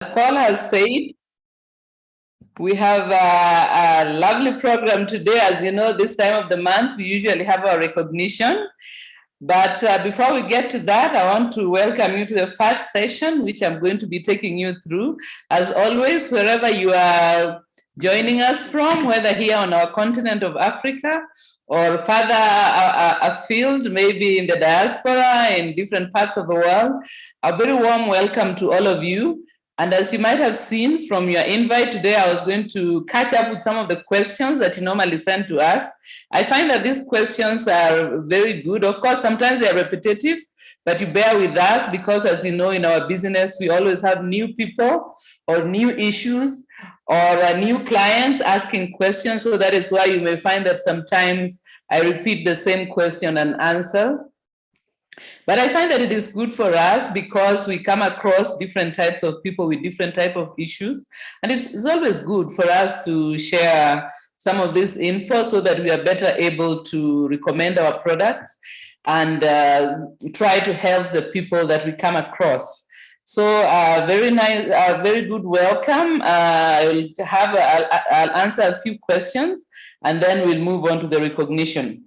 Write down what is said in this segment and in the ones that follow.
Pascal has said, we have a lovely program today. As you know, this time of the month, we usually have our recognition. But before we get to that, I want to welcome you to the first session, which I'm going to be taking you through. As always, wherever you are joining us from, whether here on our continent of Africa or further afield, maybe in the diaspora, in different parts of the world, a very warm welcome to all of you. And as you might have seen from your invite today, I was going to catch up with some of the questions that you normally send to us. I find that these questions are very good. Of course, sometimes they are repetitive, but you bear with us because, as you know, in our business, we always have new people or new issues or new clients asking questions. So that is why you may find that sometimes I repeat the same question and answers. But I find that it is good for us because we come across different types of people with different type of issues. And it's always good for us to share some of this info so that we are better able to recommend our products and try to help the people that we come across. So very nice, very good welcome. I'll answer a few questions and then we'll move on to the recognition.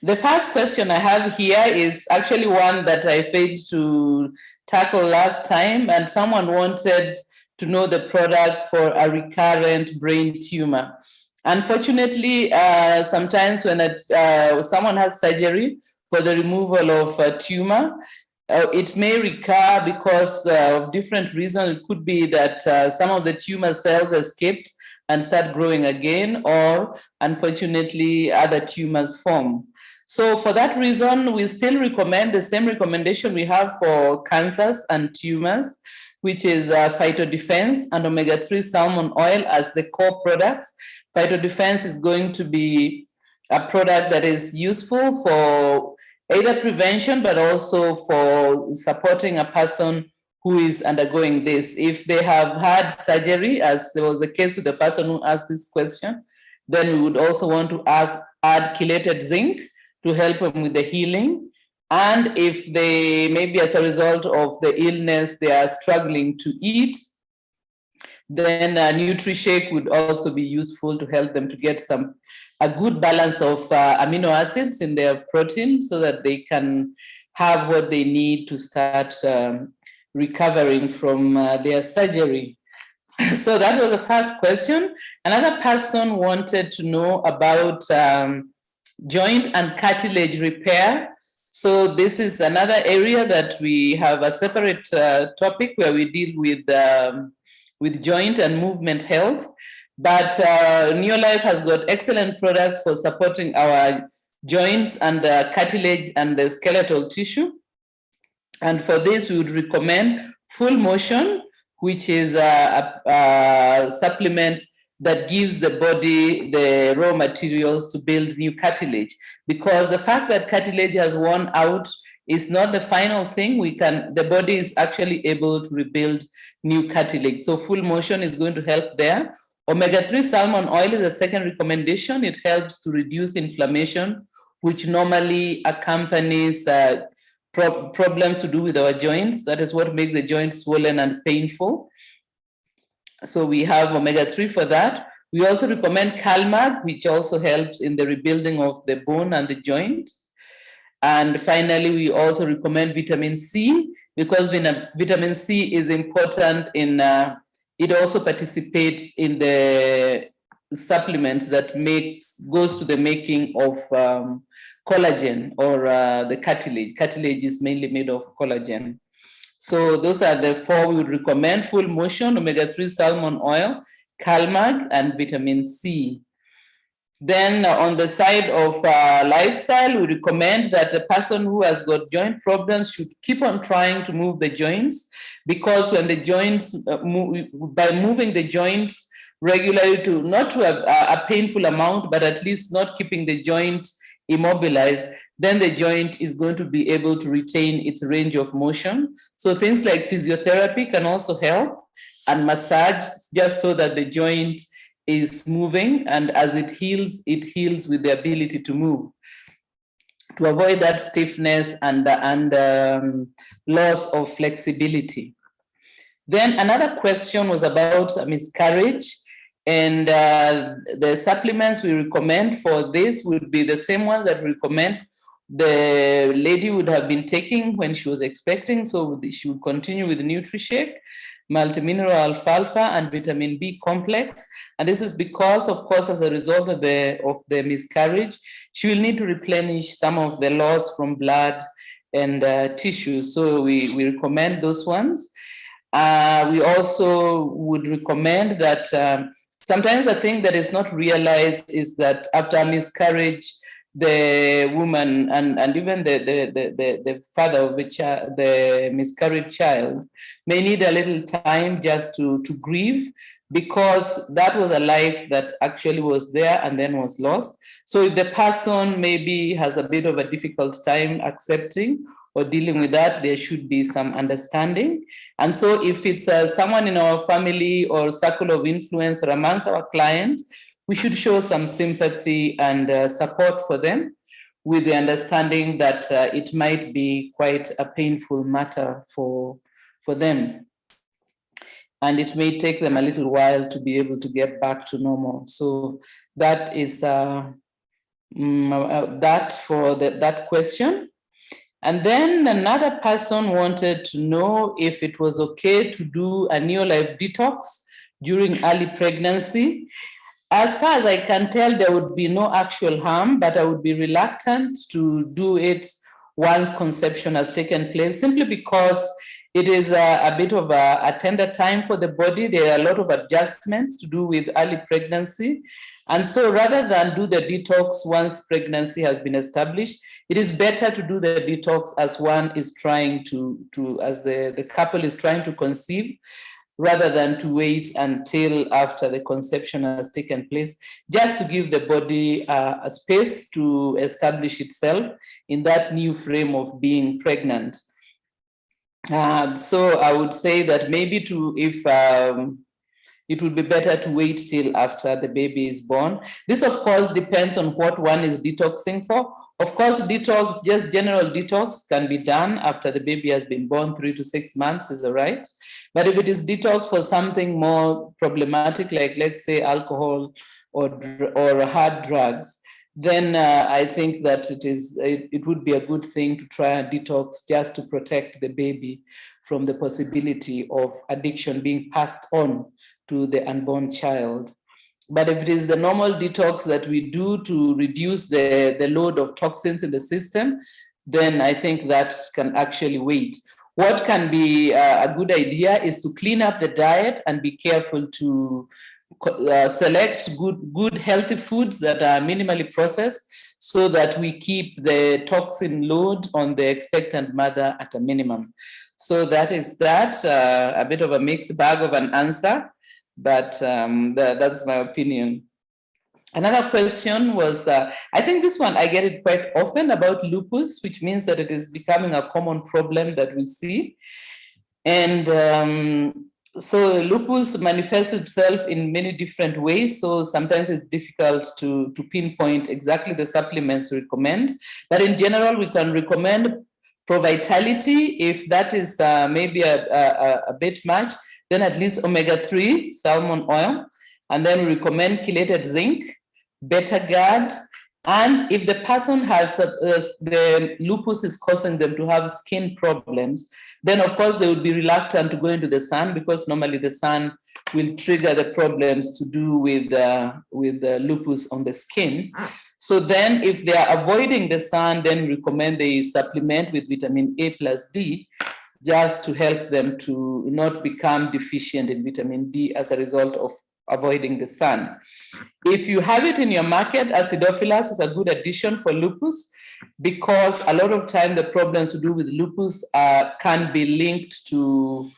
The first question I have here is actually one that I failed to tackle last time, and someone wanted to know the product for a recurrent brain tumor. Unfortunately, sometimes when someone has surgery for the removal of a tumor, it may recur because of different reasons. It could be that some of the tumor cells escaped and start growing again, or unfortunately, other tumors form. So for that reason, we still recommend the same recommendation we have for cancers and tumors, which is phytodefense and omega-3 salmon oil as the core products. Phytodefense is going to be a product that is useful for either prevention, but also for supporting a person who is undergoing this. If they have had surgery, as there was the case with the person who asked this question, then we would also want to add chelated zinc to help them with the healing. And if they, maybe as a result of the illness, they are struggling to eat, then NutriShake would also be useful to help them to get a good balance of amino acids in their protein so that they can have what they need to start recovering from their surgery. So that was the first question. Another person wanted to know about joint and cartilage repair. So this is another area that we have a separate topic where we deal with joint and movement health. But Neolife has got excellent products for supporting our joints and cartilage and the skeletal tissue. And for this, we would recommend Full Motion, which is a supplement that gives the body the raw materials to build new cartilage. Because the fact that cartilage has worn out is not the final thing. The body is actually able to rebuild new cartilage. So Full Motion is going to help there. Omega-3 salmon oil is the second recommendation. It helps to reduce inflammation, which normally accompanies problems to do with our joints. That is what makes the joints swollen and painful. So we have omega-3 for that. We also recommend CalMag, which also helps in the rebuilding of the bone and the joint. And finally, we also recommend vitamin C because vitamin C is important in, it also participates in the supplements that goes to the making of collagen or the cartilage. Cartilage is mainly made of collagen. So those are the four we would recommend: Full Motion, omega-3 salmon oil, CalMag, and vitamin C. Then on the side of lifestyle, we recommend that the person who has got joint problems should keep on trying to move the joints, because when the joints, by moving the joints regularly not to a painful amount, but at least not keeping the joints immobilized, then the joint is going to be able to retain its range of motion. So things like physiotherapy can also help, and massage, just so that the joint is moving, and as it heals with the ability to move, to avoid that stiffness and loss of flexibility. Then another question was about miscarriage. And the supplements we recommend for this would be the same ones that we recommend the lady would have been taking when she was expecting. So she would continue with NutriShake, multimineral alfalfa, and vitamin B complex. And this is because, of course, as a result of the miscarriage, she will need to replenish some of the loss from blood and tissue. So we recommend those ones. We also would recommend that sometimes the thing that is not realized is that after a miscarriage, the woman and even the father of the miscarried child may need a little time just to grieve, because that was a life that actually was there and then was lost. So if the person maybe has a bit of a difficult time accepting or dealing with that, there should be some understanding. And so if it's someone in our family or circle of influence or amongst our clients, we should show some sympathy and support for them, with the understanding that it might be quite a painful matter for them. And it may take them a little while to be able to get back to normal. So that is that for that question. And then another person wanted to know if it was okay to do a Neolife detox during early pregnancy. As far as I can tell, there would be no actual harm, but I would be reluctant to do it once conception has taken place, simply because it is a bit of a tender time for the body. There are a lot of adjustments to do with early pregnancy. And so rather than do the detox once pregnancy has been established, it is better to do the detox as one is trying as the couple is trying to conceive, rather than to wait until after the conception has taken place, just to give the body a space to establish itself in that new frame of being pregnant. So I would say that maybe it would be better to wait till after the baby is born. This, of course, depends on what one is detoxing for. Of course, detox, just general detox, can be done after the baby has been born. 3 to 6 months is all right. But if it is detox for something more problematic, like let's say alcohol or hard drugs, then I think that it would be a good thing to try and detox just to protect the baby from the possibility of addiction being passed on to the unborn child. But if it is the normal detox that we do to reduce the load of toxins in the system, then I think that can actually wait. What can be a good idea is to clean up the diet and be careful to select good healthy foods that are minimally processed, so that we keep the toxin load on the expectant mother at a minimum. So that is that, a bit of a mixed bag of an answer, but that's my opinion. Another question was, I think this one, I get it quite often, about lupus, which means that it is becoming a common problem that we see. And so lupus manifests itself in many different ways. So sometimes it's difficult to pinpoint exactly the supplements to recommend. But in general, we can recommend Pro-Vitality. If that is maybe a bit much, then at least omega-3 salmon oil. And then we recommend chelated zinc, Beta-Guard. And if the person has the lupus is causing them to have skin problems, then of course they would be reluctant to go into the sun, because normally the sun will trigger the problems to do with the lupus on the skin. So then if they are avoiding the sun, then we recommend they supplement with vitamin A plus D, just to help them to not become deficient in vitamin D as a result of avoiding the sun. If you have it in your market, acidophilus is a good addition for lupus, because a lot of time the problems to do with lupus can be linked to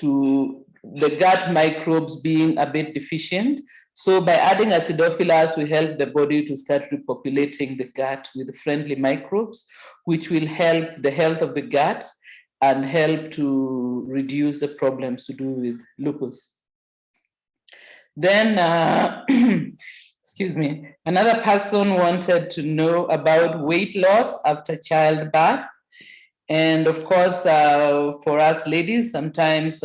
the gut microbes being a bit deficient. So by adding acidophilus, we help the body to start repopulating the gut with friendly microbes, which will help the health of the gut and help to reduce the problems to do with lupus. Then, excuse me, another person wanted to know about weight loss after childbirth. And of course, for us ladies, sometimes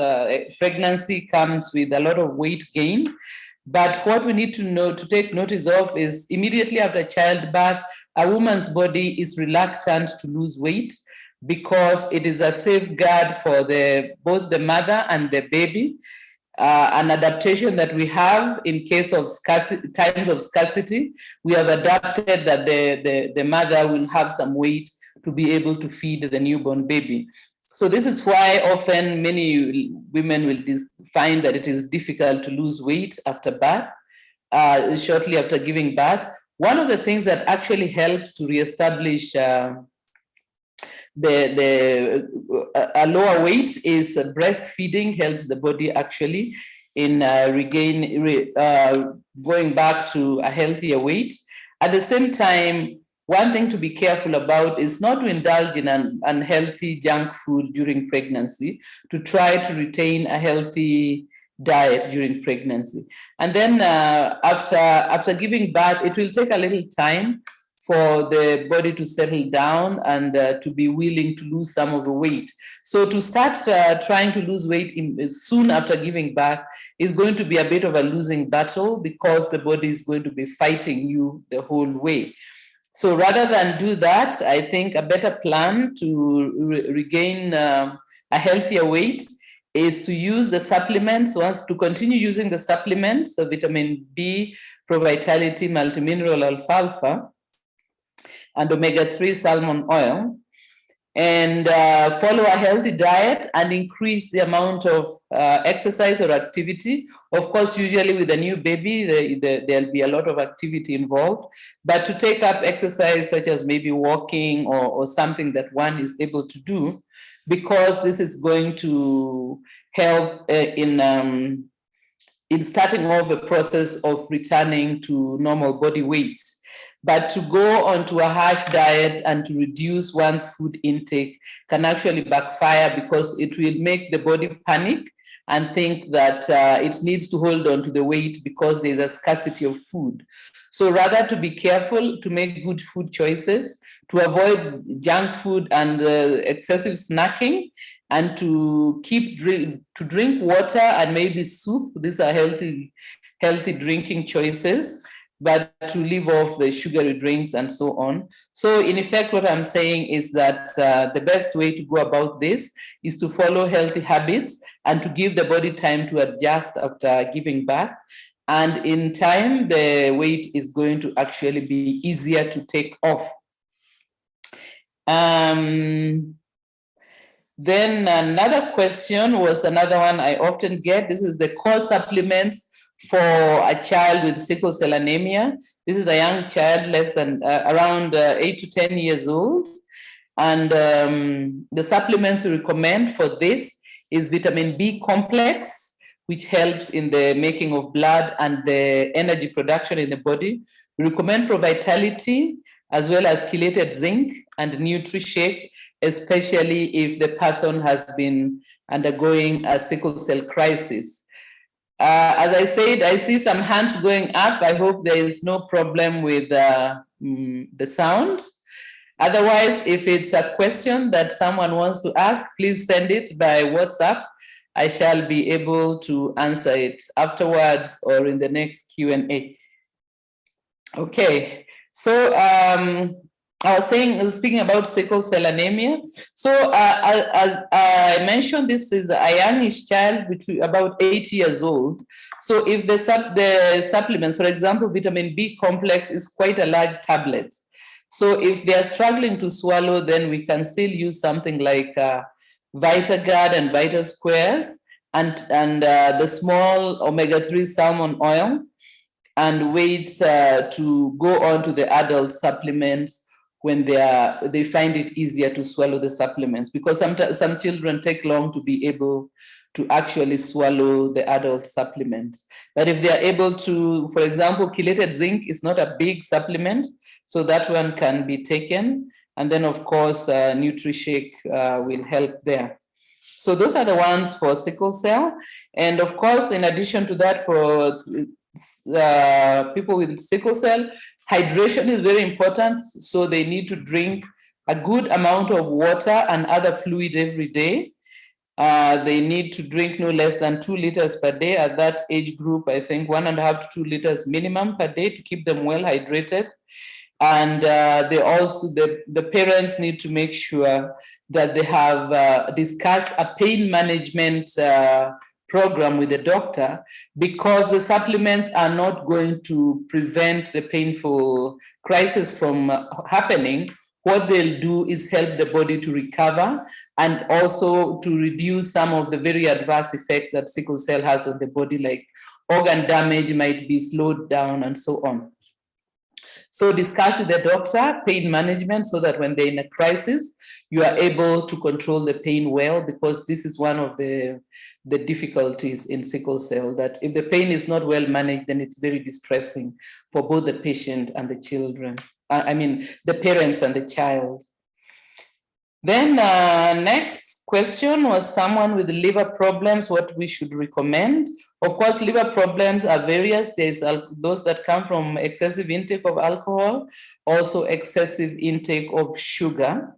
pregnancy comes with a lot of weight gain. But what we need to know, to take notice of, is immediately after childbirth, a woman's body is reluctant to lose weight because it is a safeguard for both the mother and the baby. An adaptation that we have in case of times of scarcity, we have adapted that the mother will have some weight to be able to feed the newborn baby. So this is why often many women will find that it is difficult to lose weight after birth, shortly after giving birth. One of the things that actually helps to reestablish a lower weight is breastfeeding helps the body actually in going back to a healthier weight. At the same time, one thing to be careful about is not to indulge in an unhealthy junk food during pregnancy, to try to retain a healthy diet during pregnancy. And then after giving birth, it will take a little time for the body to settle down and to be willing to lose some of the weight. So to start trying to lose weight soon after giving birth is going to be a bit of a losing battle because the body is going to be fighting you the whole way. So rather than do that, I think a better plan to regain a healthier weight is to use the supplements, to continue using the supplements, so vitamin B, Pro-Vitality, multimineral alfalfa, and omega-3 salmon oil, and follow a healthy diet and increase the amount of exercise or activity. Of course, usually with a new baby, there'll be a lot of activity involved, but to take up exercise such as maybe walking or something that one is able to do, because this is going to help in starting off the process of returning to normal body weight. But to go onto a harsh diet and to reduce one's food intake can actually backfire because it will make the body panic and think that it needs to hold on to the weight because there's a scarcity of food. So rather to be careful, to make good food choices, to avoid junk food and excessive snacking, and to drink water and maybe soup. These are healthy drinking choices, but to leave off the sugary drinks and so on. So in effect, what I'm saying is that the best way to go about this is to follow healthy habits and to give the body time to adjust after giving birth. And in time, the weight is going to actually be easier to take off. Then another question was another one I often get. This is the core supplements for a child with sickle cell anemia. This is a young child, less than around 8 to 10 years old. And the supplements we recommend for this is vitamin B complex, which helps in the making of blood and the energy production in the body. We recommend Pro-Vitality, as well as chelated zinc and Nutri-Shake, especially if the person has been undergoing a sickle cell crisis. As I said, I see some hands going up. I hope there is no problem with the sound. Otherwise, if it's a question that someone wants to ask, please send it by WhatsApp. I shall be able to answer it afterwards or in the next Q&A. Okay, so I was speaking about sickle cell anemia. So as I mentioned, this is a youngish child, between about 8 years old. So if the supplement, for example, vitamin B complex is quite a large tablet. So if they are struggling to swallow, then we can still use something like VitaGuard and Vita Squares and the small omega-3 salmon oil, and wait to go on to the adult supplements when they find it easier to swallow the supplements, because some children take long to be able to actually swallow the adult supplements. But if they are able to, for example, chelated zinc is not a big supplement, so that one can be taken. And then, of course, Nutri-Shake will help there. So those are the ones for sickle cell. And of course, in addition to that, for people with sickle cell, hydration is very important. So they need to drink a good amount of water and other fluid every day. They need to drink no less than 2 liters per day. At that age group, I think 1.5 to 2 liters minimum per day to keep them well hydrated. And they also, the parents need to make sure that they have discussed a pain management program with the doctor, because the supplements are not going to prevent the painful crisis from happening. What they'll do is help the body to recover and also to reduce some of the very adverse effects that sickle cell has on the body, like organ damage might be slowed down and so on. So discuss with the doctor pain management so that when they're in a crisis, you are able to control the pain well, because this is one of the difficulties in sickle cell, that if the pain is not well managed, then it's very distressing for both the patient and the children. The parents and the child. Then next question was someone with liver problems, what we should recommend. Of course, liver problems are various. There's those that come from excessive intake of alcohol, also excessive intake of sugar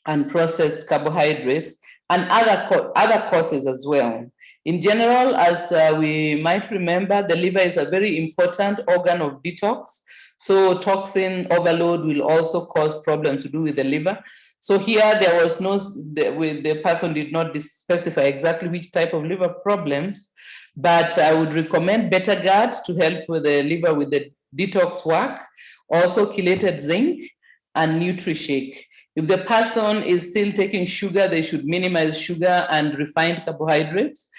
and processed carbohydrates, and other causes as well. In general, as we might remember, the liver is a very important organ of detox. So toxin overload will also cause problems to do with the liver. So here there was the person did not specify exactly which type of liver problems, but I would recommend Betagard to help with the liver with the detox work, also chelated zinc and NutriShake. If the person is still taking sugar, they should minimize sugar and refined carbohydrates.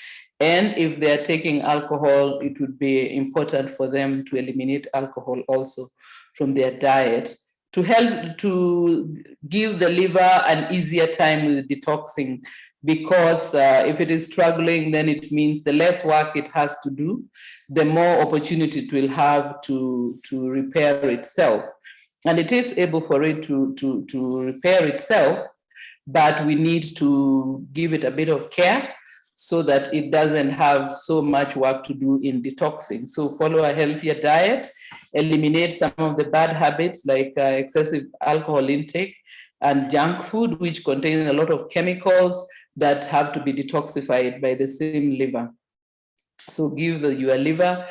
And if they're taking alcohol, it would be important for them to eliminate alcohol also from their diet to help to give the liver an easier time with detoxing, because if it is struggling, then it means the less work it has to do, the more opportunity it will have to repair itself. And it is able for it to repair itself, but we need to give it a bit of care so that it doesn't have so much work to do in detoxing. So follow a healthier diet, eliminate some of the bad habits like excessive alcohol intake and junk food, which contain a lot of chemicals that have to be detoxified by the same liver. So give your liver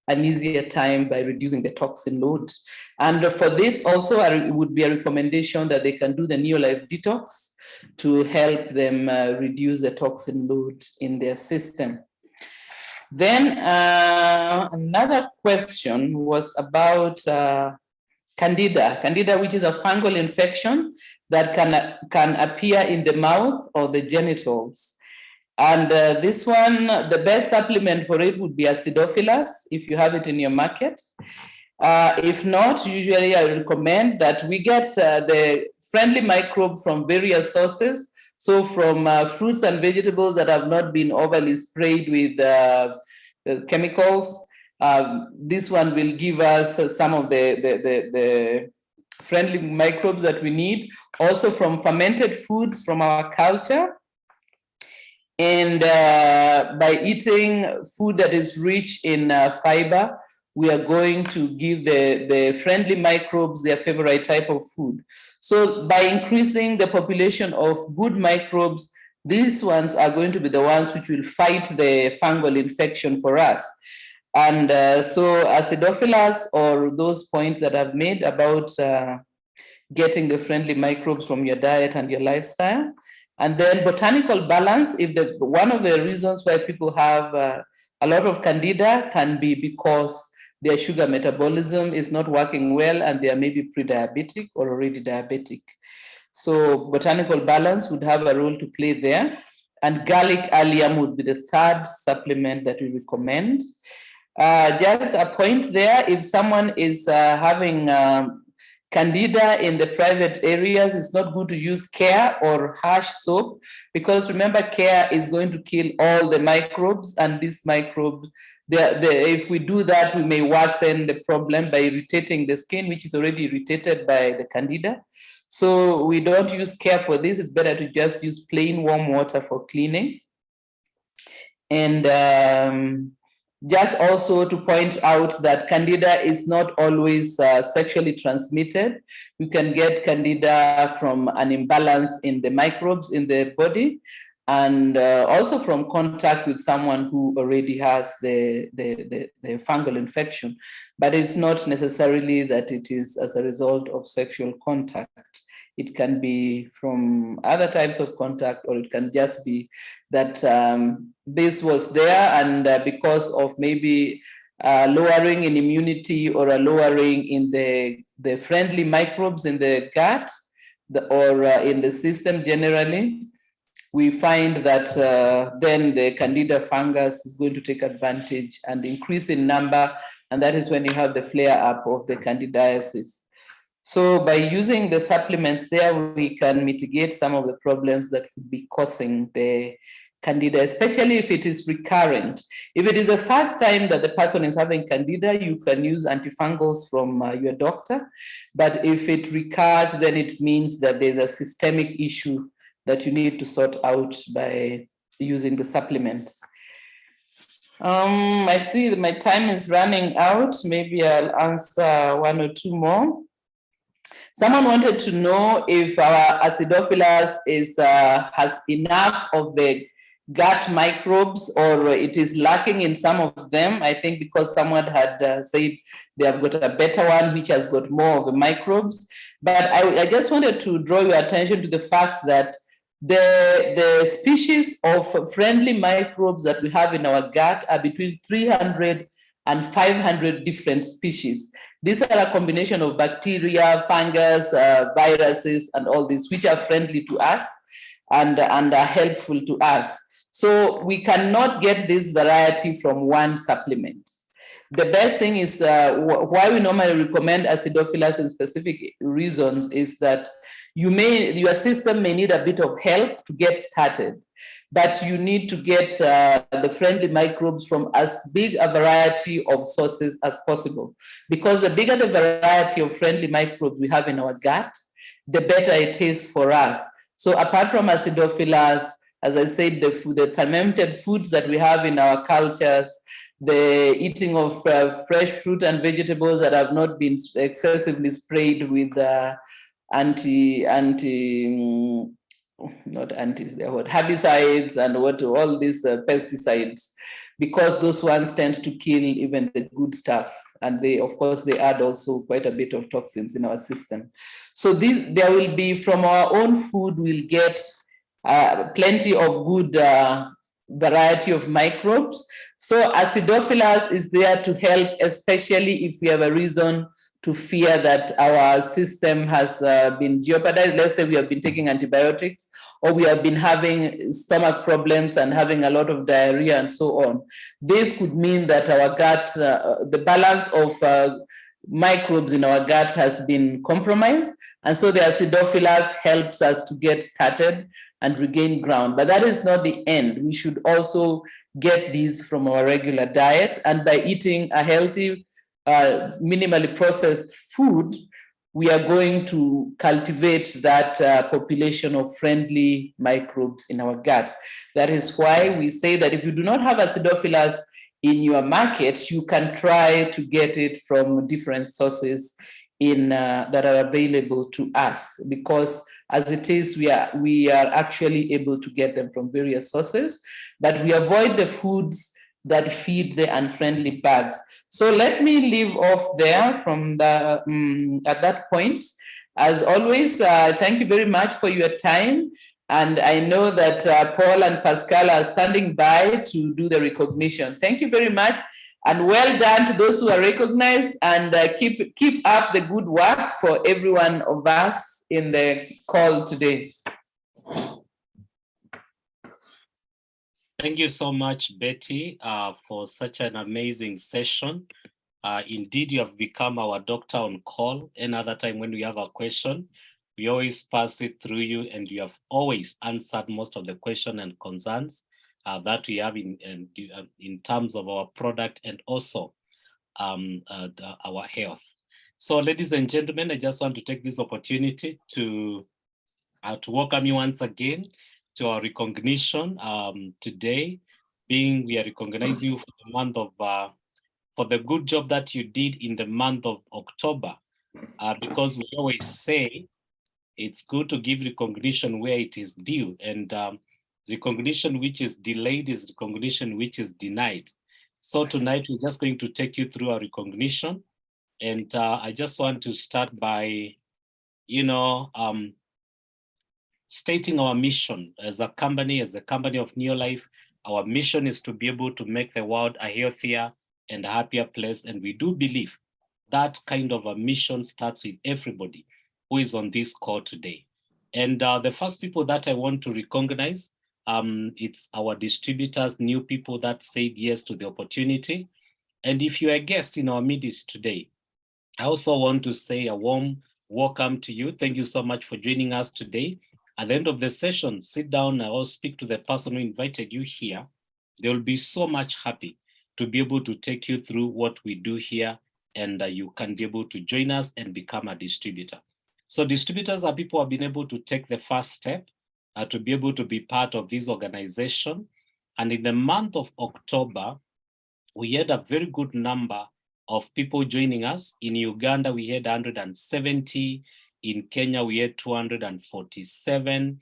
an easier time by reducing the toxin load. And for this also, it would be a recommendation that they can do the Neolife detox to help them reduce the toxin load in their system. Then another question was about Candida, which is a fungal infection that can appear in the mouth or the genitals. And this one, the best supplement for it would be acidophilus, if you have it in your market. If not, usually I recommend that we get the friendly microbe from various sources. So from fruits and vegetables that have not been overly sprayed with chemicals, this one will give us some of the friendly microbes that we need. Also from fermented foods from our culture. And by eating food that is rich in fiber, we are going to give the friendly microbes their favorite type of food. So by increasing the population of good microbes, these ones are going to be the ones which will fight the fungal infection for us. And so acidophilus, or those points that I've made about getting the friendly microbes from your diet and your lifestyle. And then botanical balance, one of the reasons why people have a lot of candida can be because their sugar metabolism is not working well and they are maybe pre-diabetic or already diabetic. So botanical balance would have a role to play there. And garlic allium would be the third supplement that we recommend. Just a point there, if someone is having Candida in the private areas, it's not good to use Care or Harsh soap, because remember, Care is going to kill all the microbes, and these microbes, if we do that, we may worsen the problem by irritating the skin, which is already irritated by the Candida. So we don't use Care for this. It's better to just use plain warm water for cleaning. And Just also to point out that Candida is not always sexually transmitted. You can get Candida from an imbalance in the microbes in the body, and also from contact with someone who already has the fungal infection. But it's not necessarily that it is as a result of sexual contact. It can be from other types of contact, or it can just be that this was there, and because of maybe lowering in immunity or a lowering in the friendly microbes in the gut or in the system generally, we find that then the Candida fungus is going to take advantage and increase in number, and that is when you have the flare up of the candidiasis. So by using the supplements there, we can mitigate some of the problems that could be causing the Candida, especially if it is recurrent. If it is the first time that the person is having Candida, you can use antifungals from your doctor. But if it recurs, then it means that there's a systemic issue that you need to sort out by using the supplements. I see that my time is running out. Maybe I'll answer one or two more. Someone wanted to know if our acidophilus has enough of the gut microbes, or it is lacking in some of them. I think because someone had said they have got a better one which has got more of the microbes. But I just wanted to draw your attention to the fact that the species of friendly microbes that we have in our gut are between 300 and 500 different species. These are a combination of bacteria, fungus, viruses, and all these, which are friendly to us and are helpful to us. So we cannot get this variety from one supplement. The best thing is why we normally recommend acidophilus in specific reasons is that your system may need a bit of help to get started, but you need to get the friendly microbes from as big a variety of sources as possible. Because the bigger the variety of friendly microbes we have in our gut, the better it is for us. So apart from acidophilus, as I said, the fermented foods that we have in our cultures, the eating of fresh fruit and vegetables that have not been excessively sprayed with herbicides and all these pesticides, because those ones tend to kill even the good stuff, and they add also quite a bit of toxins in our system. So there will be, from our own food, we'll get plenty of good variety of microbes. So acidophilus is there to help, especially if we have a reason to fear that our system has been jeopardized. Let's say we have been taking antibiotics, or we have been having stomach problems and having a lot of diarrhea and so on. This could mean that our gut, the balance of microbes in our gut has been compromised. And so the acidophilus helps us to get started and regain ground. But that is not the end. We should also get these from our regular diet. And by eating a healthy, minimally processed food, we are going to cultivate that population of friendly microbes in our guts. That is why we say that if you do not have acidophilus in your market, you can try to get it from different sources that are available to us, because as it is, we are actually able to get them from various sources, but we avoid the foods that feed the unfriendly bugs. So let me leave off there from at that point. As always, thank you very much for your time. And I know that Paul and Pascal are standing by to do the recognition. Thank you very much. And well done to those who are recognized, and keep up the good work for every one of us in the call today. Thank you so much, Betty, for such an amazing session. Indeed, you have become our doctor on call. Another time when we have a question, we always pass it through you, and you have always answered most of the questions and concerns that we have in terms of our product and also our health. So, ladies and gentlemen, I just want to take this opportunity to welcome you once again to our recognition today. being we are recognizing you for the month of, for the good job that you did in the month of October, because we always say it's good to give recognition where it is due, and recognition which is delayed is recognition which is denied. So tonight we're just going to take you through our recognition, and I just want to start by, stating our mission as a company of Neolife. Our mission is to be able to make the world a healthier and a happier place, and we do believe that kind of a mission starts with everybody who is on this call today. And the first people that I want to recognize, it's our distributors, new people that said yes to the opportunity. And if you're a guest in our midst today, I also want to say a warm welcome to you. Thank you so much for joining us today. At the end of the session, sit down and I'll speak to the person who invited you here. They will be so much happy to be able to take you through what we do here, and you can be able to join us and become a distributor. So distributors are people who have been able to take the first step to be able to be part of this organization. And in the month of October, we had a very good number of people joining us. In Uganda, we had 170. In Kenya, we had 247.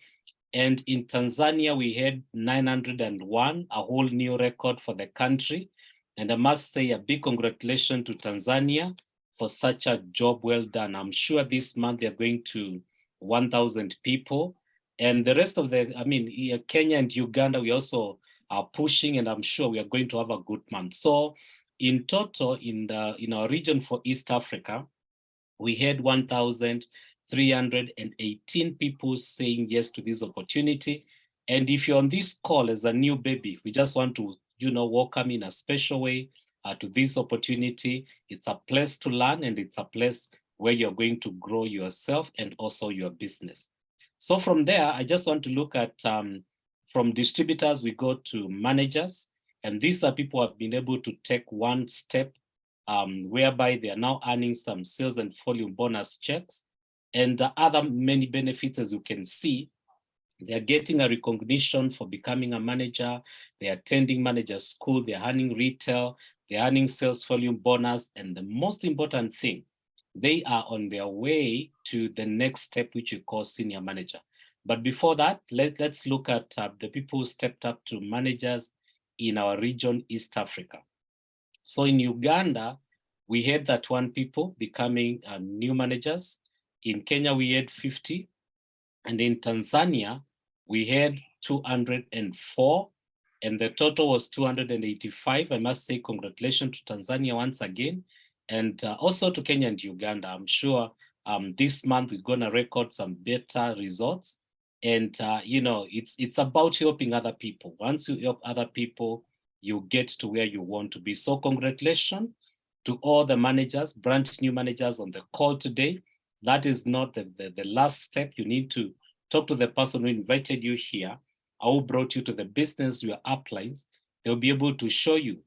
And in Tanzania, we had 901, a whole new record for the country. And I must say a big congratulations to Tanzania for such a job well done. I'm sure this month they're going to 1,000 people. And the rest of Kenya and Uganda, we also are pushing, and I'm sure we are going to have a good month. So in total, in our region for East Africa, we had 1,318 people saying yes to this opportunity. And if you're on this call as a new baby, we just want to, welcome in a special way to this opportunity. It's a place to learn, and it's a place where you're going to grow yourself and also your business. So from there, I just want to look at, from distributors, we go to managers. And these are people who have been able to take one step whereby they are now earning some sales and volume bonus checks and other many benefits. As you can see, they are getting a recognition for becoming a manager. They are attending manager school. They are earning retail. They are earning sales volume bonus. And the most important thing, they are on their way to the next step, which we call senior manager. But before that, let's look at the people who stepped up to managers in our region, East Africa. So in Uganda, we had 31 people becoming new managers. In Kenya, we had 50. And in Tanzania, we had 204. And the total was 285. I must say congratulations to Tanzania once again. And also to Kenya and Uganda. I'm sure this month we're going to record some better results. And, it's about helping other people. Once you help other people, you get to where you want to be. So congratulations to all the managers, brand new managers on the call today. That is not the last step. You need to talk to the person who invited you here, or who brought you to the business, your uplines. They'll be able to show you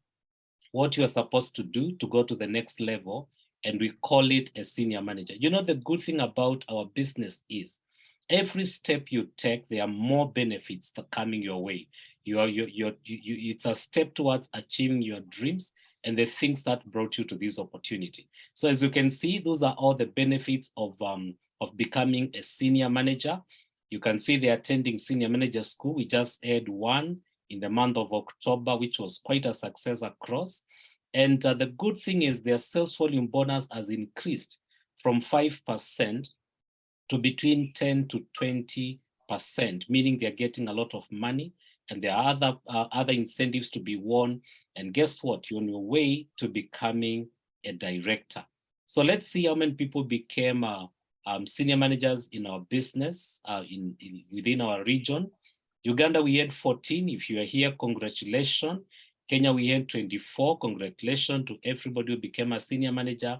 what you are supposed to do to go to the next level, and we call it a senior manager. The good thing about our business is every step you take, there are more benefits that are coming your way. It's a step towards achieving your dreams and the things that brought you to this opportunity. So as you can see, those are all the benefits of becoming a senior manager. You can see they're attending senior manager school. We just had one in the month of October, which was quite a success across. And the good thing is their sales volume bonus has increased from 5% to between 10 to 20%, meaning they're getting a lot of money, and there are other incentives to be won. And guess what? You're on your way to becoming a director. So let's see how many people became senior managers in our business within our region. Uganda, we had 14. If you are here, congratulations. Kenya, we had 24. Congratulations to everybody who became a senior manager.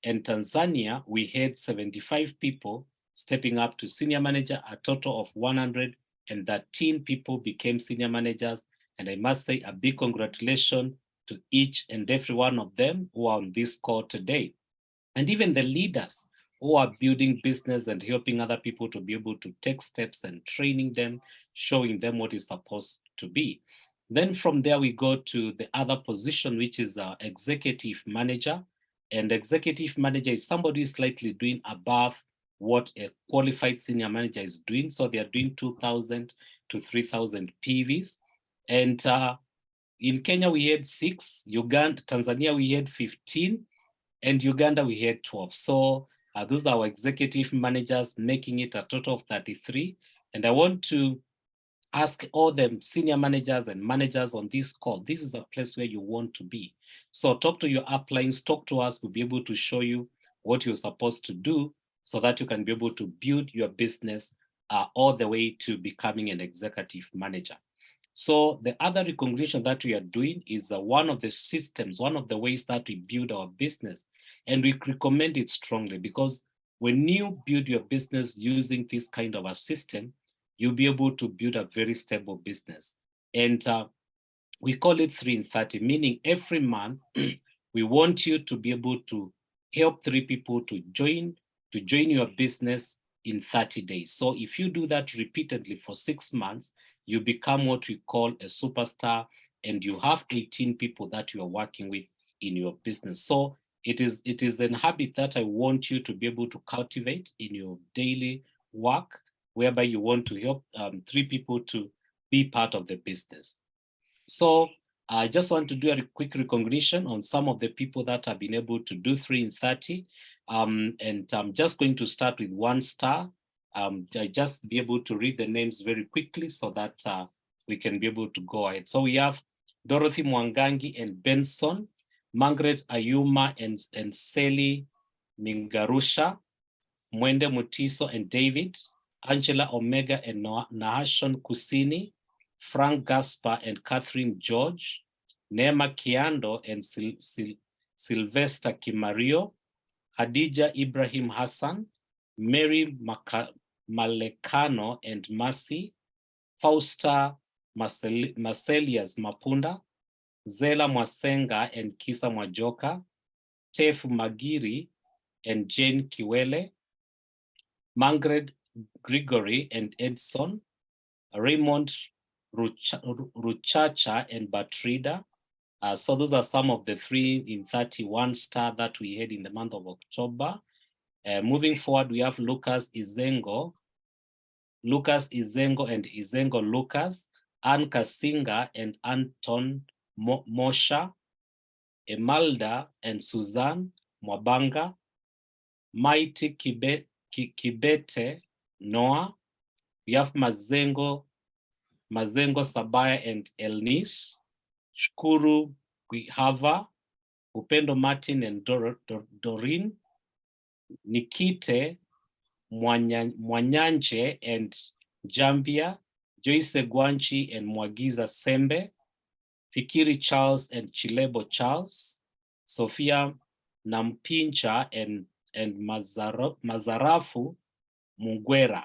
And Tanzania, we had 75 people stepping up to senior manager. A total of 113 people became senior managers. And I must say a big congratulations to each and every one of them who are on this call today. And even the leaders who are building business and helping other people to be able to take steps and training them, showing them what is supposed to be. Then from there, we go to the other position, which is executive manager. And executive manager is somebody who is slightly doing above what a qualified senior manager is doing. So they are doing 2,000 to 3,000 PVs. And in Kenya, we had 6, Tanzania, we had 15, and Uganda, we had 12. So those are our executive managers, making it a total of 33. And I want to ask all the senior managers and managers on this call, this is a place where you want to be. So talk to your uplines, talk to us, we'll be able to show you what you're supposed to do so that you can be able to build your business all the way to becoming an executive manager. So the other recognition that we are doing is one of the systems, one of the ways that we build our business. And we recommend it strongly because when you build your business using this kind of a system, you'll be able to build a very stable business. And we call it 3 in 30, meaning every month, we want you to be able to help 3 people to join your business in 30 days. So if you do that repeatedly for 6 months, you become what we call a superstar, and you have 18 people that you are working with in your business. So it is an habit that I want you to be able to cultivate in your daily work, whereby you want to help 3 people to be part of the business. So I just want to do a quick recognition on some of the people that have been able to do 3 in 30. And I'm just going to start with 1 star. I just be able to read the names very quickly so that we can be able to go ahead. So we have Dorothy Mwangangi and Benson, Margaret Ayuma and Sally Mingarusha, Mwende Mutiso and David, Angela Omega and Nahashon Kusini, Frank Gaspar and Catherine George, Neema Kiando and Sylvester Kimario, Hadija Ibrahim Hassan, Mary Malekano and Mercy, Fausta Marcelias Mapunda, Zela Mwasenga and Kisa Mwajoka, Tef Magiri and Jane Kiwele, Margaret Gregory and Edson, Raymond Ruchacha and Batrida. So those are some of the 3 in 31 star that we had in the month of October. Moving forward, we have Lucas Izengo and Izengo Lucas, Ann Kasinga and Anton Mosha, Emalda and Suzanne Mwabanga, Mighty Kibete Noah. We have Mazengo Sabaya and Elnis, Shukuru Gwihava, Upendo Martin and Doreen, Nikite Mwanyanje and Jambia, Joyce Gwanchi and Mwagiza Sembe, Fikiri Charles and Chilebo Charles, Sophia Nampincha and Mazarafu Mugwera,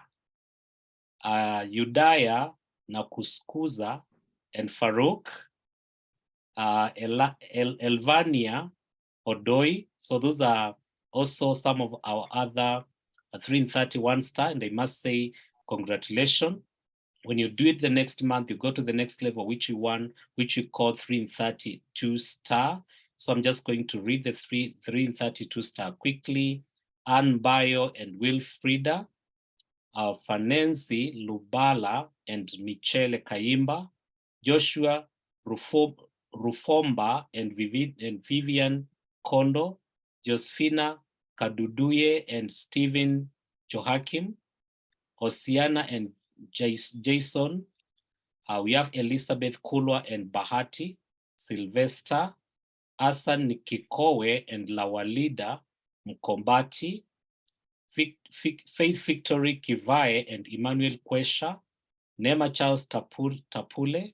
Yudaya Nakuskuza and Farouk, Elvania Odoi. So those are also some of our other 3 in 31 star, and I must say congratulations. When you do it the next month, you go to the next level, which you call 3 in 32 star. So I'm just going to read the 3 in 32 star quickly. Ann Bayo and Wilfrida, Fanenzi Lubala and Michele Kaimba, Joshua Rufomba and Vivian Kondo, Josefina Kaduduye and Stephen Joachim, Hosiana and Jason. We have Elizabeth Kulwa and Bahati, Sylvester, Asan Nikikowe and Lawalida Mkombati, Faith Victory Kivae and Emmanuel Kwesha, Neema Charles Tapule,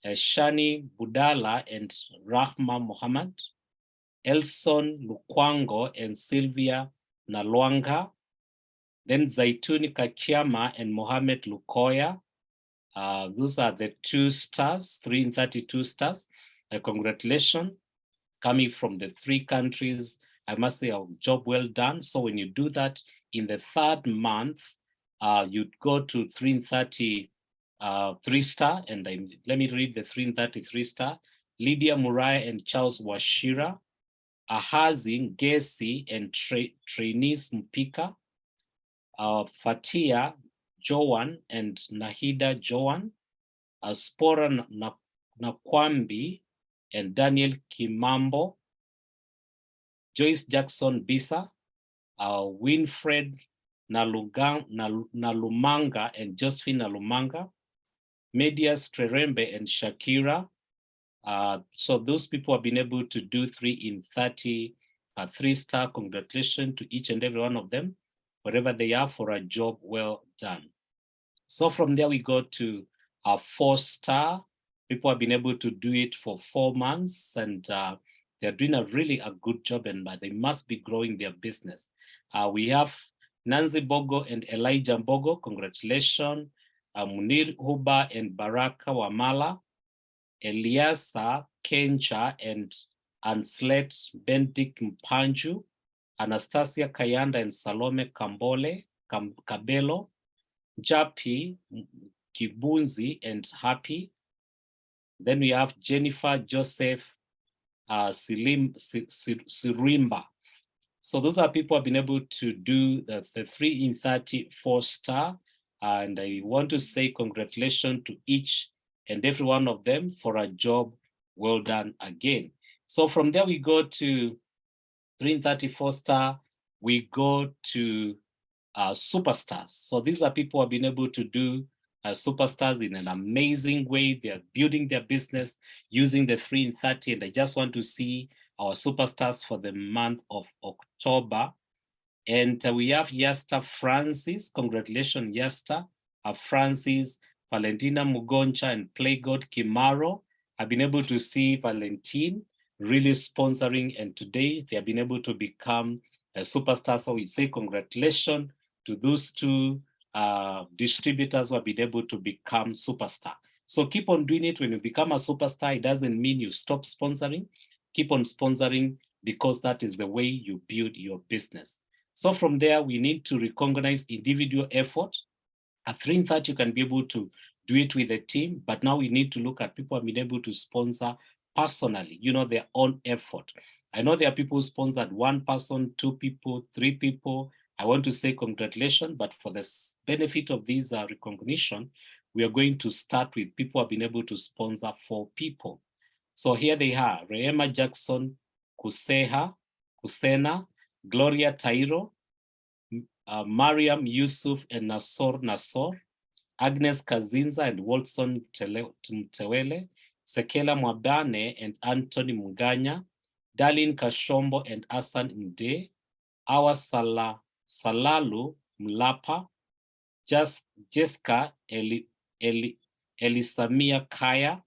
Shani Budala and Rahma Mohammed, Elson Lukwango and Sylvia Nalwanga, then Zaituni Kachiama and Mohammed Lukoya. Those are the 2 stars, 3 in 32 stars. Congratulations, coming from the 3 countries. I must say, a job well done. So when you do that in the 3rd month, you'd go to 3 in 30 3-star, and let me read the 3-star. Lydia Murai and Charles Washira, Ahazi Gesi and Trainees Mpika, Fatia Joan and Nahida Joan, Spora Nakwambi and Daniel Kimambo, Joyce Jackson Bisa, Winfred Nalumanga and Josephine Nalumanga, Medias Trerembe and Shakira. So those people have been able to do 3 in 30, 3-star. Congratulations to each and every one of them, wherever they are, for a job well done. So from there we go to a 4-star. People have been able to do it for 4 months, and they're doing a good job, and they must be growing their business. We have Nancy Bogo and Elijah Bogo, congratulations. Munir Huba and Baraka Wamala, Eliasa Kencha and Anslet Bendik Mpanju, Anastasia Kayanda and Salome Kabelo, Japi Kibunzi and Happy. Then we have Jennifer Joseph Sirimba. So those are people who have been able to do the 3 in 30 4-star. And I want to say congratulations to each and every one of them for a job well done again. So from there we go to 3 in 30 4-star. We go to superstars. So these are people who have been able to do superstars in an amazing way. They are building their business using the 3 in 30. And I just want to see our superstars for the month of October. And we have Yasta Francis. Congratulations, Yasta. Francis, Valentina Mugoncha, and Play God Kimaro. I've been able to see Valentine really sponsoring, and today they have been able to become a superstar. So we say congratulations to those 2 distributors who have been able to become superstar. So keep on doing it. When you become a superstar, it doesn't mean you stop sponsoring. Keep on sponsoring, because that is the way you build your business. So from there, we need to recognize individual effort. At 3 in 30, you can be able to do it with a team, but now we need to look at people who have been able to sponsor personally, their own effort. I know there are people who sponsored 1 person, 2 people, 3 people. I want to say congratulations, but for the benefit of this recognition, we are going to start with people who have been able to sponsor 4 people. So here they are: Rehema Jackson Kusena, Gloria Tairo, Mariam Yusuf and Nasor, Agnes Kazinza and Watson Mtewele, Sekela Mwabane and Anthony Muganya, Darlene Kashombo and Asan Mde, Awa Salalu Mlapa, Jessica Elisamia Kaya,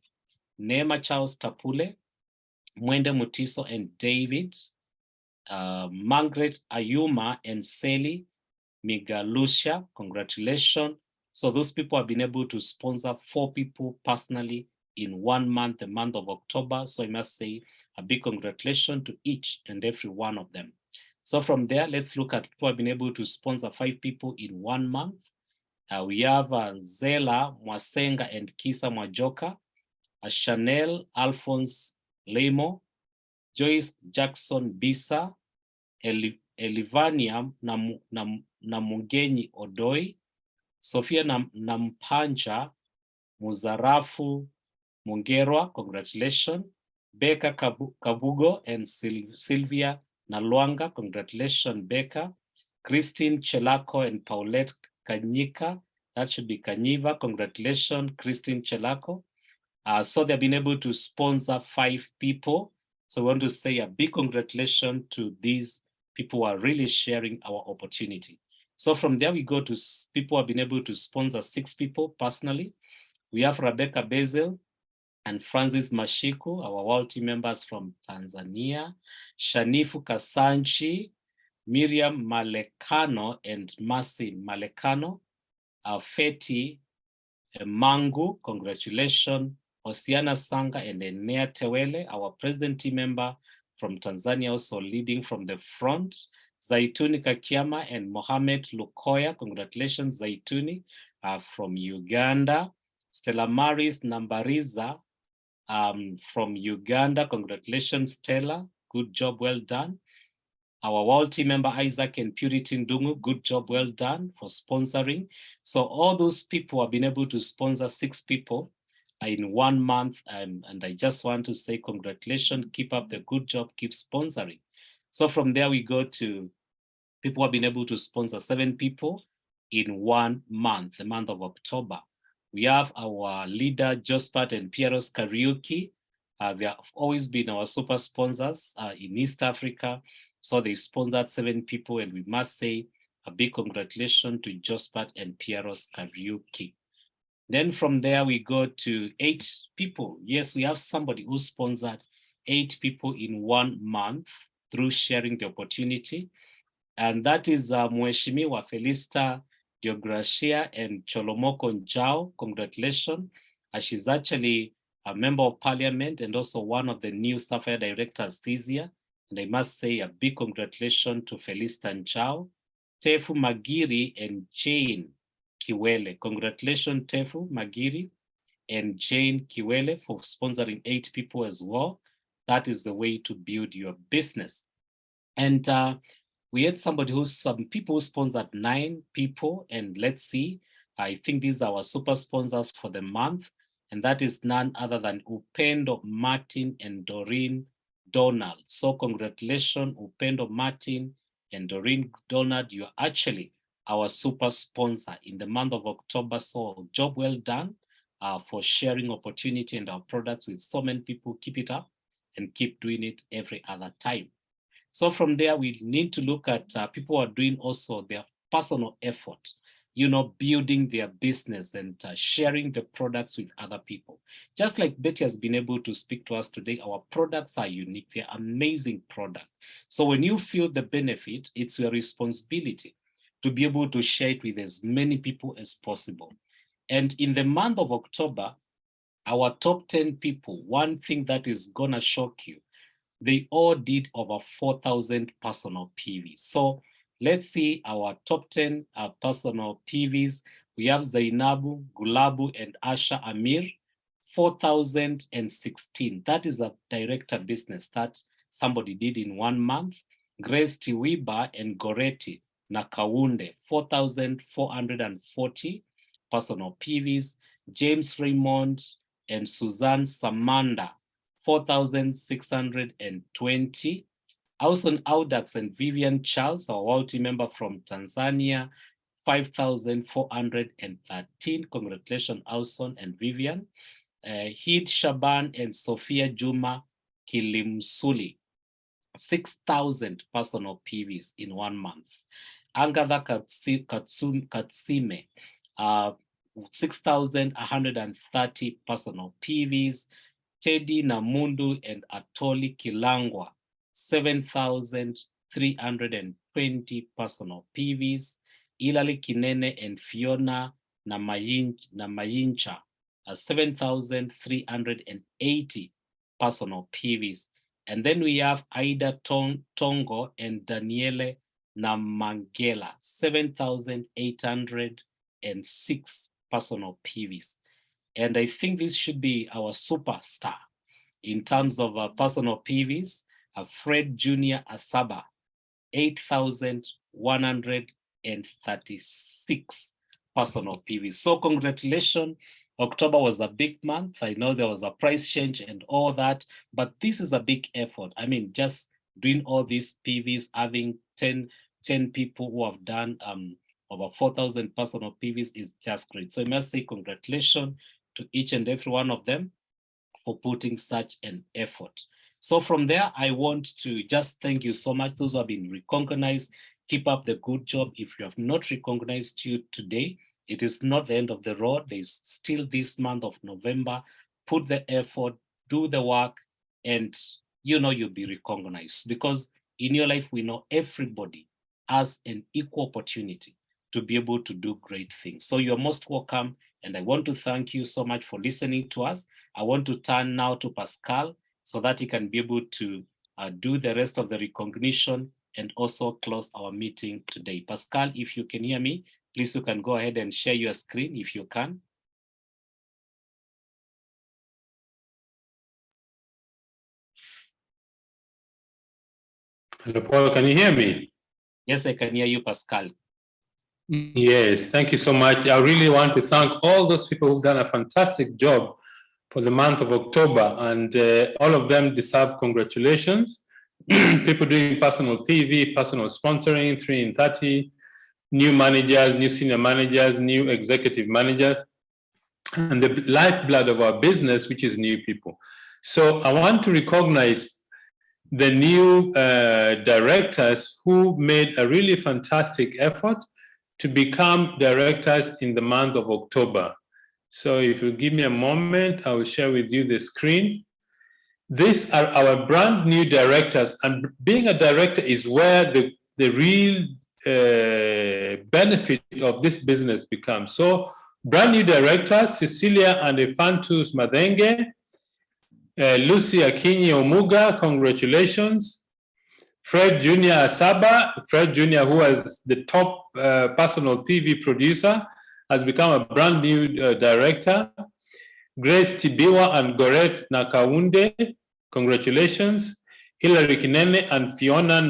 Neema Charles Tapule, Mwende Mutiso and David, Margaret Ayuma and Sally Migalusha, congratulations. So those people have been able to sponsor 4 people personally in 1 month, the month of October. So I must say a big congratulations to each and every one of them. So from there, let's look at people who have been able to sponsor 5 people in 1 month. We have Zela Mwasenga and Kisa Mwajoka, Chanel Alphonse Lemo, Joyce Jackson Bisa, Elivania Namugenyi Odoi, Sophia Nampanja Muzarafu Mungerwa, congratulations. Becca Kabugo and Sylvia Nalwanga, congratulations, Becca. Christine Chelako and Paulette Kanyika, that should be Kanyiva, congratulations, Christine Chelako. So they've been able to sponsor 5 people. So we want to say a big congratulations to these people who are really sharing our opportunity. So from there, we go to people who have been able to sponsor 6 people personally. We have Rebecca Bezel and Francis Mashiku, our world team members from Tanzania, Shanifu Kasanchi, Miriam Malekano and Mercy Malekano, Feti Mangu, congratulations, Osiana Sanga and Enea Tewele, our president team member from Tanzania, also leading from the front, Zaituni Kakiama and Mohamed Lukoya, congratulations Zaituni, from Uganda, Stella Maris Nambariza from Uganda. Congratulations, Stella. Good job, well done. Our world team member, Isaac and Purity Ndungu, good job, well done for sponsoring. So all those people have been able to sponsor 6 people in 1 month. And I just want to say congratulations, keep up the good job, keep sponsoring. So from there we go to people who have been able to sponsor 7 people in 1 month, the month of October. We have our leader, Jospat and Piero's Karaoke. They have always been our super sponsors in East Africa. So they sponsored 7 people, and we must say a big congratulations to Jospat and Piero's Karaoke. Then from there, we go to 8 people. Yes, we have somebody who sponsored 8 people in 1 month through sharing the opportunity. And that is Mheshimiwa Felista Deogracia and Cholomoko Njao. Congratulations. She's actually a member of parliament and also one of the new Sapphire directors this year. And I must say a big congratulations to Felista Njao, Tefu Magiri and Jane Kiwele. Congratulations, Tefu Magiri and Jane Kiwele for sponsoring 8 people as well. That is the way to build your business. And we had some people who sponsored 9 people, and let's see, I think these are our super sponsors for the month, and that is none other than Upendo Martin and Doreen Donald. So congratulations, Upendo Martin and Doreen Donald, you're actually our super sponsor in the month of October. So job well done for sharing opportunity and our products with so many people. Keep it up and keep doing it every other time. So from there, we need to look at people who are doing also their personal effort, building their business and sharing the products with other people. Just like Betty has been able to speak to us today, our products are unique. They're amazing products. So when you feel the benefit, it's your responsibility to be able to share it with as many people as possible. And in the month of October, our top 10 people, one thing that is gonna shock you, they all did over 4,000 personal PVs. So let's see our top 10 personal PVs. We have Zainabu, Gulabu, and Asha Amir, 4,016. That is a director business that somebody did in 1 month. Grace Tiwiba and Goretti Nakaunde, 4,440 personal PVs. James Raymond and Suzanne Samanda, 4,620. Auson Audax and Vivian Charles, our world team member from Tanzania, 5,413. Congratulations, Auson and Vivian. Hid Shaban and Sophia Juma Kilimsuli, 6,000 personal PVs in 1 month. Angatha Katsime, 6,130 personal PVs. Teddy Namundu and Atoli Kilangwa, 7,320 personal PVs. Ilali Kinene and Fiona Namayincha, 7,380 personal PVs. And then we have Aida Tongo and Daniele Namangela, 7,806 personal PVs. And I think this should be our superstar in terms of personal PVs. Fred Jr. Asaba, 8,136 personal PVs. So congratulations. October was a big month. I know there was a price change and all that, but this is a big effort. I mean, just doing all these PVs, having 10 people who have done over 4,000 personal PVs is just great. So I must say congratulations to each and every one of them for putting such an effort. So from there, I want to just thank you so much. Those who have been recognized, keep up the good job. If you have not recognized you today, it is not the end of the road. There's still this month of November. Put the effort, do the work, and you'll be recognized. Because in your life, we know everybody has an equal opportunity to be able to do great things. So you're most welcome. And I want to thank you so much for listening to us. I want to turn now to Pascal so that he can be able to do the rest of the recognition and also close our meeting today. Pascal, if you can hear me, please you can go ahead and share your screen if you can. Hello, Paul, can you hear me? Yes, I can hear you, Pascal. Yes, thank you so much. I really want to thank all those people who've done a fantastic job for the month of October, and all of them deserve congratulations. People doing personal PV, personal sponsoring, 3 in 30, new managers, new senior managers, new executive managers, and the lifeblood of our business, which is new people. So I want to recognize the new directors who made a really fantastic effort to become directors in the month of October. So if you give me a moment, I will share with you the screen. These are our brand new directors, and being a director is where the real benefit of this business becomes. So brand new directors, Cecilia and Efantus Madenge, Lucy Akinyi Omuga, congratulations. Fred Jr. Asaba, Fred Jr., who was the top personal PV producer, has become a brand new director. Grace Tibiwa and Goret Nakaunde, congratulations. Hilary Kinene and Fiona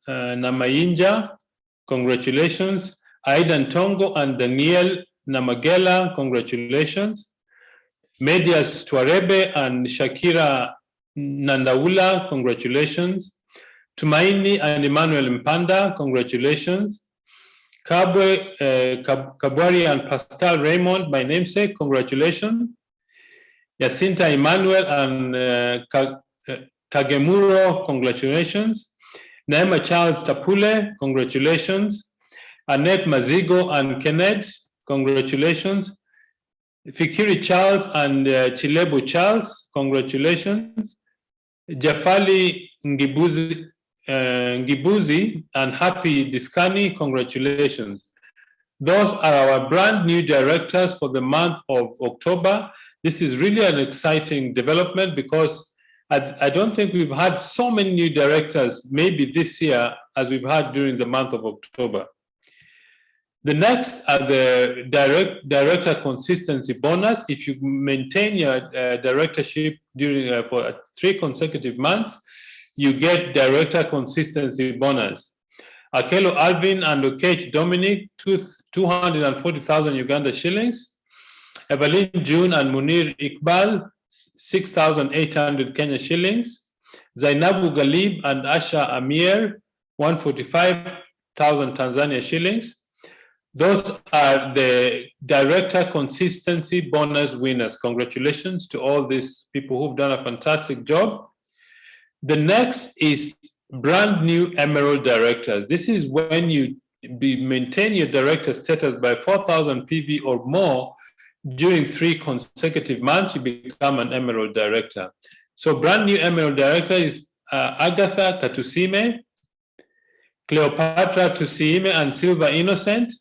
Namayinja, congratulations. Aidan Tongo and Daniel Namagela, congratulations. Medias Tuarebe and Shakira Nandaula, congratulations. Tumaini and Emmanuel Mpanda, congratulations. Kabwari and Pascal Raymond, my namesake, congratulations. Jacinta Emmanuel and Kagemuro, congratulations. Naima Charles Tapule, congratulations. Annette Mazigo and Kenneth, congratulations. Fikiri Charles and Chilebu Charles, congratulations. Jafali Ngibuzi and Happy Diskani, congratulations. Those are our brand new directors for the month of October. This is really an exciting development because I don't think we've had so many new directors maybe this year as we've had during the month of October. The next are the director consistency bonus. If you maintain your directorship during for 3 consecutive months, you get director consistency bonus. Akelo Alvin and Okech Dominic, 240,000 Uganda shillings. Evelyn June and Munir Iqbal, 6,800 Kenya shillings. Zainabu Galib and Asha Amir, 145,000 Tanzania shillings. Those are the director consistency bonus winners. Congratulations to all these people who've done a fantastic job. The next is brand new Emerald directors. This is when you maintain your director status by 4,000 PV or more during 3 consecutive months, you become an Emerald director. So brand new Emerald director is Agatha Katusime, Cleopatra Tusiime, and Silver Innocent.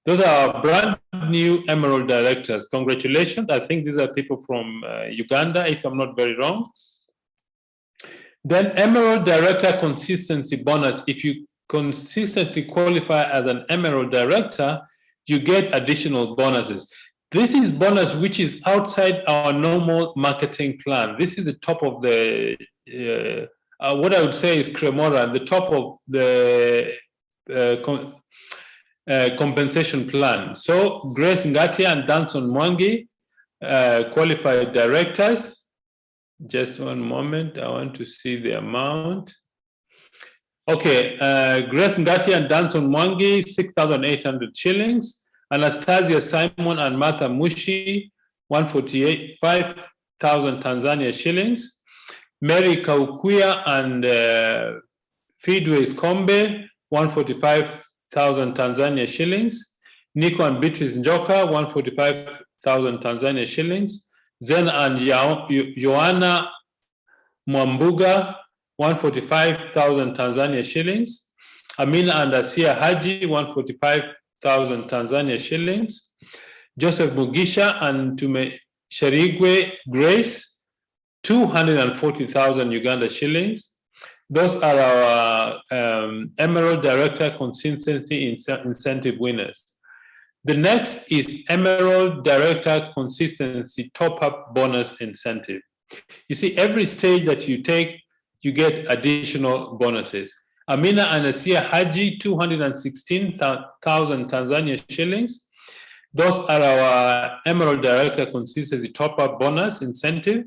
Those are our brand new Emerald directors. Congratulations. I think these are people from Uganda, if I'm not very wrong. Then Emerald Director Consistency Bonus. If you consistently qualify as an Emerald Director, you get additional bonuses. This is bonus which is outside our normal marketing plan. This is the top of the, what I would say is Cremora, the top of the compensation plan. So Grace Ngatia and Danson Mwangi, qualified directors. Just one moment, I want to see the amount. Okay, Grace Ngati and Danson Mwangi, 6,800 shillings. Anastasia Simon and Martha Mushi, 145,000 Tanzania shillings. Mary Kaukuya and Feedways Kombe, 145,000 Tanzania shillings. Nico and Beatrice Njoka, 145,000 Tanzania shillings. Zen and Joanna Mwambuga, 145,000 Tanzania shillings. Amina and Asia Haji, 145,000 Tanzania shillings. Joseph Mugisha and Tume Sharigwe Grace, 240,000 Uganda shillings. Those are our Emerald Director Consistency Incentive winners. The next is Emerald Director Consistency Top-Up Bonus Incentive. You see, every stage that you take you get additional bonuses. Amina and Asia Haji, 216,000 Tanzania shillings. Those are our Emerald Director Consistency Top-Up Bonus Incentive.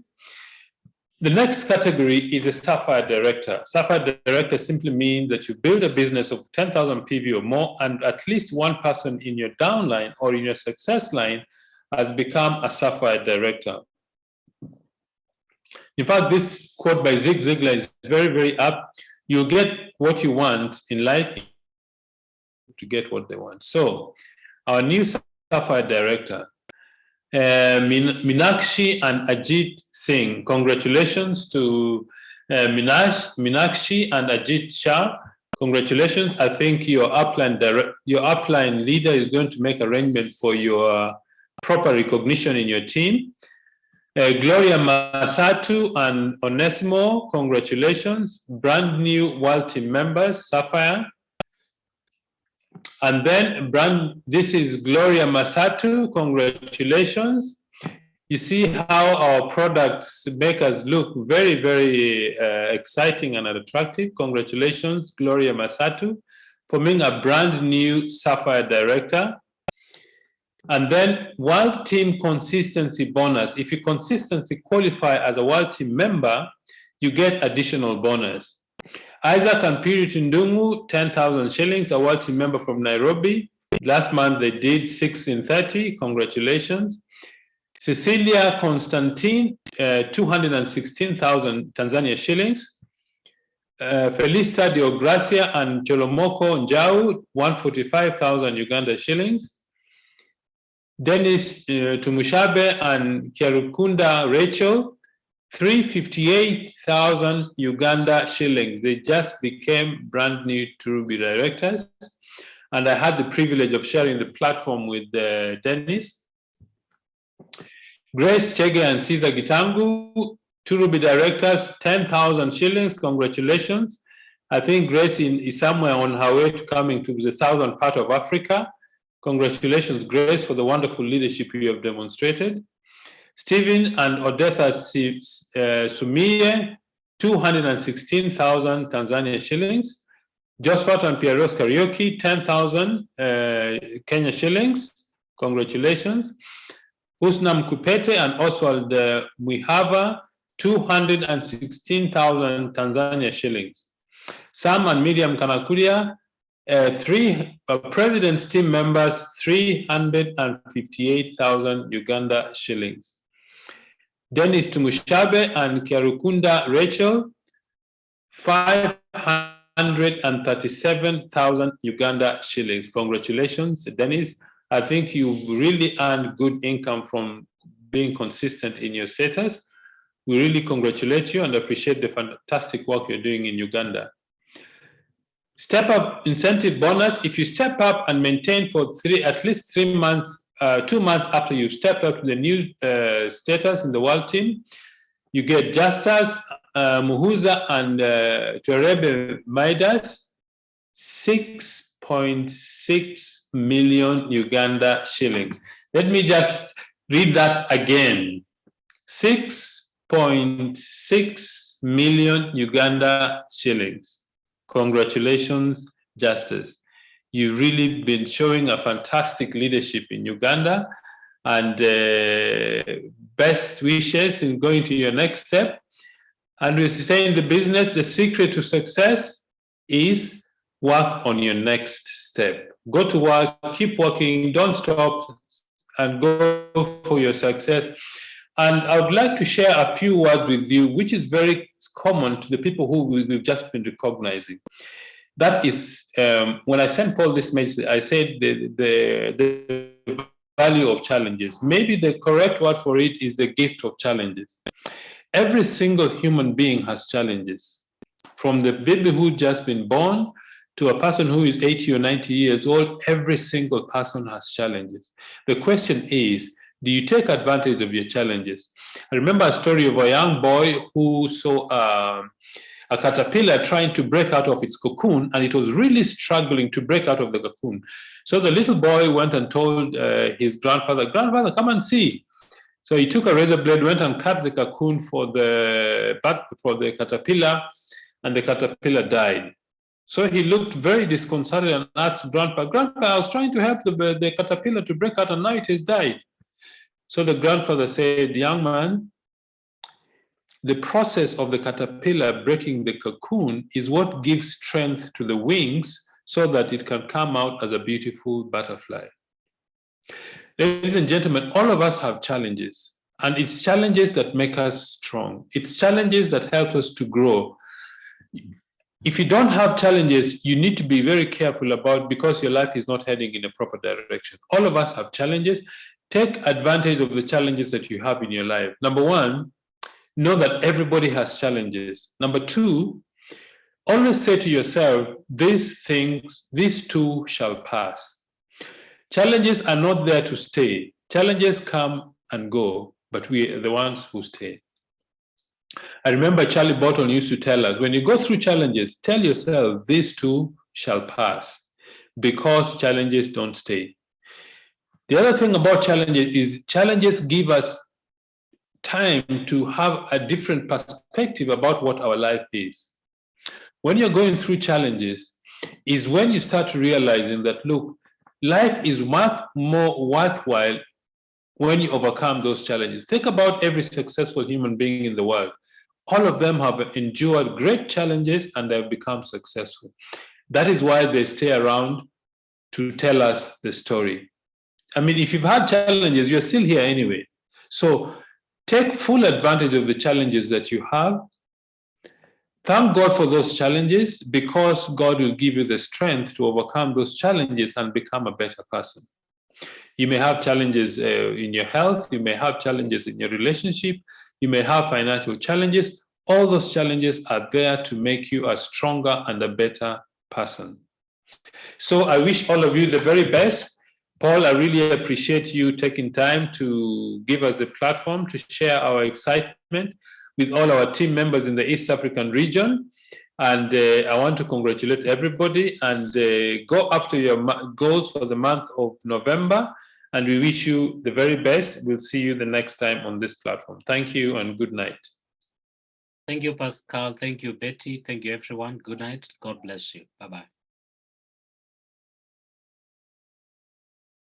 The next category is a Sapphire Director. Sapphire Director simply means that you build a business of 10,000 PV or more, and at least one person in your downline or in your success line has become a Sapphire Director. In fact, this quote by Zig Ziglar is very, very apt. You get what you want in life to get what they want. So our new Sapphire Director, Minakshi and Ajit Singh. Congratulations to Minakshi and Ajit Shah. Congratulations. I think your upline leader is going to make arrangement for your proper recognition in your team. Gloria Masatu and Onesimo, congratulations. Brand new World Team members, Sapphire. And then this is Gloria Masatu, congratulations. You see how our products make us look very, very exciting and attractive. Congratulations, Gloria Masatu, for being a brand new Sapphire Director. And then World Team Consistency Bonus. If you consistently qualify as a World Team member, you get additional bonus. Isaac and Piri Tundungu, 10,000 shillings, a World Team member from Nairobi. Last month they did 6 in 30. Congratulations. Cecilia Constantine, 216,000 Tanzania shillings. Felista Deogracia and Cholomoko Njau, 145,000 Uganda shillings. Dennis Tumushabe and Kiarukunda Rachel, 358,000 Uganda shillings. They just became brand new Turubi directors. And I had the privilege of sharing the platform with Dennis. Grace Chege and Caesar Gitangu, Turubi directors, 10,000 shillings. Congratulations. I think Grace is somewhere on her way to coming to the southern part of Africa. Congratulations, Grace, for the wonderful leadership you have demonstrated. Stephen and Odetha Sumie, 216,000 Tanzania shillings. Josephat and Pierrot Karaoke, 10,000 Kenya shillings. Congratulations. Usnam Kupete and Oswald Muihava, 216,000 Tanzania shillings. Sam and Miriam Kanakuria, 3 President's team members, 358,000 Uganda shillings. Dennis Tumushabe and Kiarukunda Rachel, 537,000 Uganda shillings. Congratulations, Dennis. I think you've really earned good income from being consistent in your status. We really congratulate you and appreciate the fantastic work you're doing in Uganda. Step up incentive bonus. If you step up and maintain for at least 3 months, 2 months after you stepped up to the new status in the World Team, you get Justus Muhuza and Tuarebe Maidas, 6.6 million Uganda shillings. Let me just read that again. 6.6 million Uganda shillings. Congratulations, Justice. You've really been showing a fantastic leadership in Uganda, and best wishes in going to your next step. And we say in the business, the secret to success is work on your next step. Go to work, keep working, don't stop, and go for your success. And I would like to share a few words with you, which is very common to the people who we've just been recognizing. That is, when I sent Paul this message, I said the value of challenges. Maybe the correct word for it is the gift of challenges. Every single human being has challenges. From the baby who just been born to a person who is 80 or 90 years old, every single person has challenges. The question is, do you take advantage of your challenges? I remember a story of a young boy who saw a caterpillar trying to break out of its cocoon, and it was really struggling to break out of the cocoon. So the little boy went and told his grandfather, "Grandfather, come and see." So he took a razor blade, went and cut the cocoon for the caterpillar, and the caterpillar died. So he looked very disconcerted and asked Grandpa, Grandpa, I was trying to help the caterpillar to break out and now it has died. So the grandfather said, young man, the process of the caterpillar breaking the cocoon is what gives strength to the wings so that it can come out as a beautiful butterfly. Ladies and gentlemen, all of us have challenges, and it's challenges that make us strong. It's challenges that help us to grow. If you don't have challenges, you need to be very careful about, because your life is not heading in a proper direction. All of us have challenges. Take advantage of the challenges that you have in your life. Number one, know that everybody has challenges. Number two, always say to yourself, these too shall pass. Challenges are not there to stay. Challenges come and go, but we are the ones who stay. I remember Charlie Bolton used to tell us, when you go through challenges, tell yourself, these too shall pass, because challenges don't stay. The other thing about challenges is challenges give us time to have a different perspective about what our life is. When you're going through challenges is when you start realizing that, look, life is much more worthwhile when you overcome those challenges. Think about every successful human being in the world. All of them have endured great challenges and they've become successful. That is why they stay around to tell us the story. I mean, if you've had challenges, you're still here anyway. So take full advantage of the challenges that you have. Thank God for those challenges, because God will give you the strength to overcome those challenges and become a better person. You may have challenges in your health, you may have challenges in your relationship, you may have financial challenges. All those challenges are there to make you a stronger and a better person. So I wish all of you the very best. Paul, I really appreciate you taking time to give us the platform to share our excitement with all our team members in the East African region. And I want to congratulate everybody and go after your goals for the month of November. And we wish you the very best. We'll see you the next time on this platform. Thank you and good night. Thank you, Pascal. Thank you, Betty. Thank you, everyone. Good night. God bless you. Bye-bye.